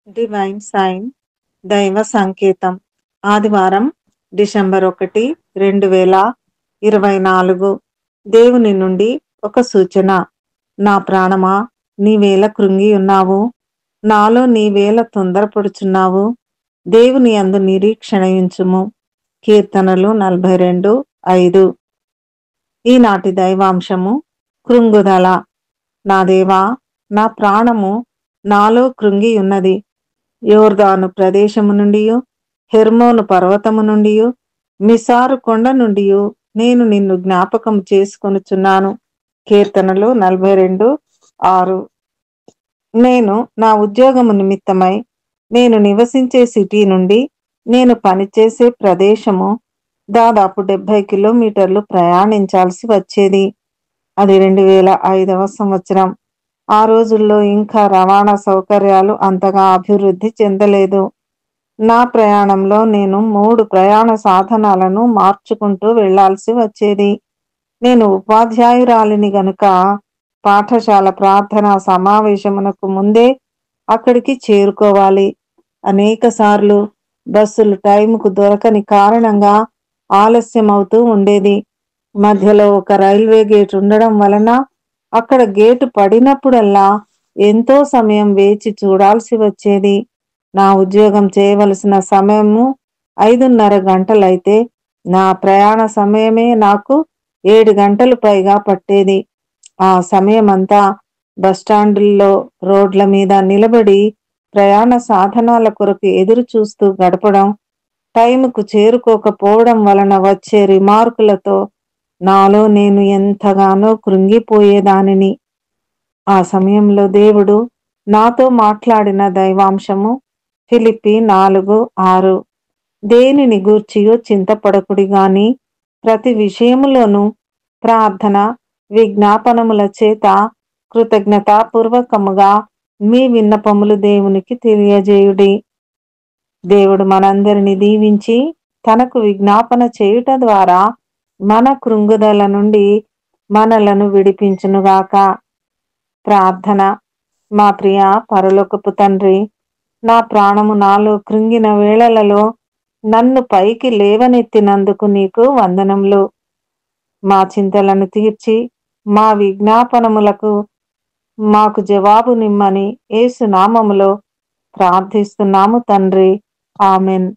Divine sign దైవ సంకేతం ఆదివారం డిసెంబర్ 1, 2024 దేవుని నుండి ఒక సూచన. నా ప్రాణమా, నీవేళ కృంగి ఉన్నావు? నాలో నీవేళ తొందరపడుచున్నావు? దేవుని యందు నిరీక్షణయించుము. కీర్తనలు 42:5. ఈనాటి దైవాంశము కృంగుదల. నా దేవా, నా ప్రాణము నాలో కృంగి ఉన్నది. యోర్దాను ప్రదేశము నుండి, హెర్మోను పర్వతము నుండి, మిసారు కొండ నుండి నేను నిన్ను జ్ఞాపకం చేసుకొనుచున్నాను. కీర్తనలు 42:6. నేను నా ఉద్యోగము నిమిత్తమై నేను నివసించే సిటీ నుండి నేను పనిచేసే ప్రదేశము దాదాపు 70 కిలోమీటర్లు ప్రయాణించాల్సి వచ్చేది. అది 2005వ సంవత్సరం. ఆ రోజుల్లో ఇంకా రవాణా సౌకర్యాలు అంతగా అభివృద్ధి చెందలేదు. నా ప్రయాణంలో నేను 3 ప్రయాణ సాధనాలను మార్చుకుంటూ వెళ్లాల్సి వచ్చేది. నేను ఉపాధ్యాయురాలిని గనుక పాఠశాల ప్రార్థనా సమావేశమునకు ముందే అక్కడికి చేరుకోవాలి. అనేక సార్లు బస్సులు టైముకు దొరకని కారణంగా ఆలస్యమవుతూ ఉండేది. మధ్యలో ఒక రైల్వే గేట్ ఉండడం వలన అక్కడ గేటు పడినప్పుడల్లా ఎంతో సమయం వేచి చూడాల్సి వచ్చేది. నా ఉద్యోగం చేయవలసిన సమయము 5:30 గంటలైతే నా ప్రయాణ సమయమే నాకు 7 గంటలు పైగా పట్టేది. ఆ సమయమంతా బస్టాండుల్లో, రోడ్ల మీద నిలబడి ప్రయాణ సాధనాల కొరకు ఎదురు చూస్తూ గడపడం, టైముకు చేరుకోకపోవడం వలన వచ్చే రిమార్కులతో నాలో నేను ఎంతగానో కృంగిపోయేదానిని. ఆ సమయంలో దేవుడు నాతో మాట్లాడిన దైవాంశము ఫిలిప్పీ 4:6. దేనిని గూర్చియో చింతపడకుడి గాని ప్రతి విషయములోనూ ప్రార్థన విజ్ఞాపనముల చేత కృతజ్ఞతాపూర్వకముగా మీ విన్నపములు దేవునికి తెలియజేయుడి. దేవుడు మనందరిని దీవించి తనకు విజ్ఞాపన చేయుట ద్వారా మన కృంగుదల నుండి మనలను విడిపించునుగాక. ప్రార్థన. మా ప్రియ పరలోకపు తండ్రి, నా ప్రాణము నాలో కృంగిన వేళలలో నన్ను పైకి లేవనెత్తినందుకు నీకు వందనములు. మా చింతలను తీర్చి మా విజ్ఞాపనములకు మాకు జవాబు నిమ్మని యేసు నామములో ప్రార్థిస్తున్నాము తండ్రి. ఆమెన్.